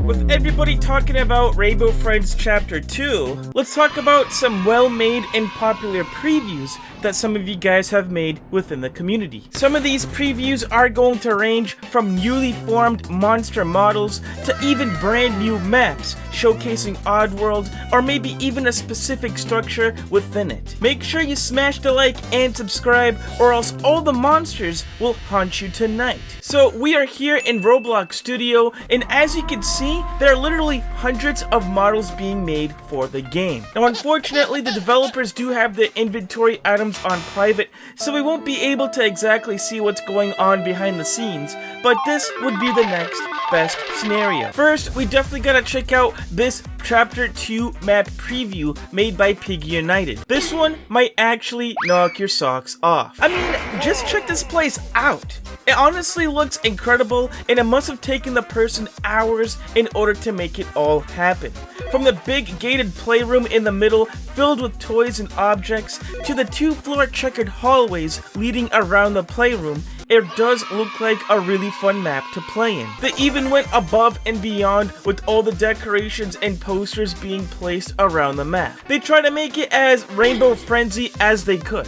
With everybody talking about Rainbow Friends Chapter 2, let's talk about some well-made and popular previews that some of you guys have made within the community. Some of these previews are going to range from newly formed monster models to even brand new maps showcasing Oddworld or maybe even a specific structure within it. Make sure you smash the like and subscribe or else all the monsters will haunt you tonight. So we are here in Roblox Studio, and as you can see, there are literally hundreds of models being made for the game. Now unfortunately, the developers do have the inventory items on private, so we won't be able to exactly see what's going on behind the scenes, but this would be the next best scenario. First, we definitely gotta check out this Chapter 2 map preview made by Piggy United. This one might actually knock your socks off. I mean, just check this place out. It honestly looks incredible, and it must have taken the person hours in order to make it all happen. From the big gated playroom in the middle filled with toys and objects to the 2-floor checkered hallways leading around the playroom, it does look like a really fun map to play in. They even went above and beyond with all the decorations and posters being placed around the map. They try to make it as Rainbow Frenzy as they could.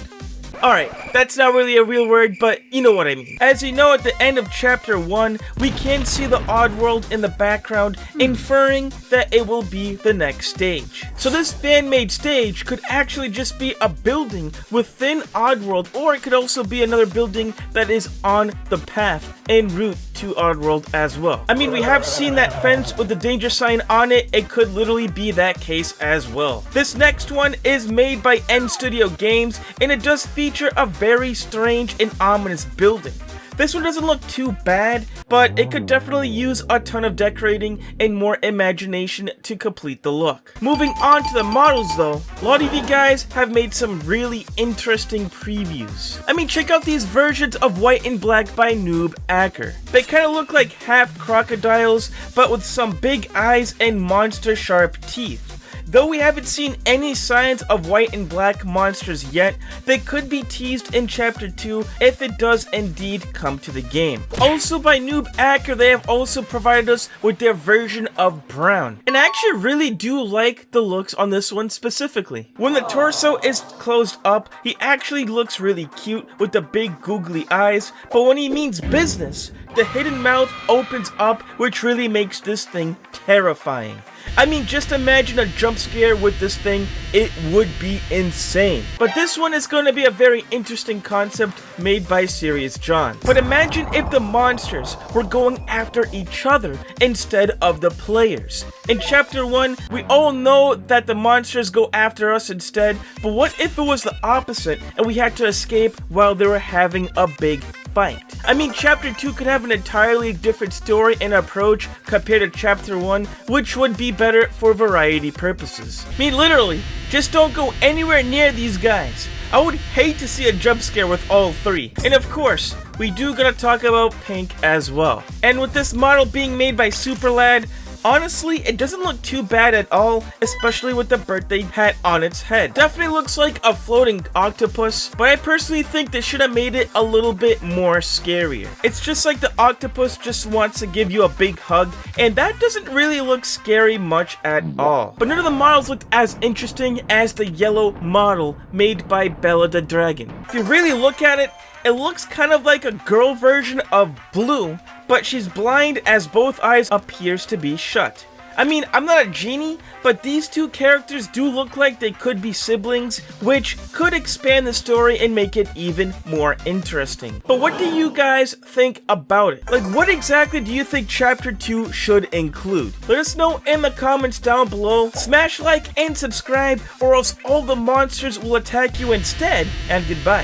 Alright, that's not really a real word, but you know what I mean. As you know, at the end of Chapter 1, we can see the Oddworld in the background, inferring that it will be the next stage. So this fan-made stage could actually just be a building within Oddworld, or it could also be another building that is on the path en route to Oddworld as well. I mean, we have seen that fence with the danger sign on it. It could literally be that case as well. This next one is made by N Studio Games, and it does feature a very strange and ominous building. This one doesn't look too bad, but it could definitely use a ton of decorating and more imagination to complete the look. Moving on to the models though, a lot of you guys have made some really interesting previews. I mean, check out these versions of White and Black by Noob Acker. They kind of look like half crocodiles, but with some big eyes and monster sharp teeth. Though we haven't seen any signs of White and Black monsters yet, they could be teased in Chapter 2 if it does indeed come to the game. Also by Noob Acker, they have also provided us with their version of Brown. And I actually really do like the looks on this one specifically. When the torso is closed up, he actually looks really cute with the big googly eyes, but when he means business, the hidden mouth opens up, which really makes this thing terrifying. I mean, just imagine a jump scare with this thing, it would be insane. But this one is going to be a very interesting concept made by Serious John. But imagine if the monsters were going after each other instead of the players. In Chapter 1, we all know that the monsters go after us instead, but what if it was the opposite and we had to escape while they were having a big fight? I mean, Chapter 2 could have an entirely different story and approach compared to Chapter 1, which would be better for variety purposes. I mean, literally, just don't go anywhere near these guys. I would hate to see a jump scare with all three. And of course, we do gotta talk about Pink as well. And with this model being made by Superlad, honestly, it doesn't look too bad at all, especially with the birthday hat on its head. Definitely looks like a floating octopus, but I personally think they should have made it a little bit more scarier. It's just like the octopus just wants to give you a big hug, and that doesn't really look scary much at all. But none of the models looked as interesting as the yellow model made by Bella the Dragon. If you really look at it, it looks kind of like a girl version of Blue, but she's blind as both eyes appears to be shut. I mean, I'm not a genie, but these two characters do look like they could be siblings, which could expand the story and make it even more interesting. But what do you guys think about it? Like, what exactly do you think Chapter 2 should include? Let us know in the comments down below. Smash like and subscribe, or else all the monsters will attack you instead, and goodbye.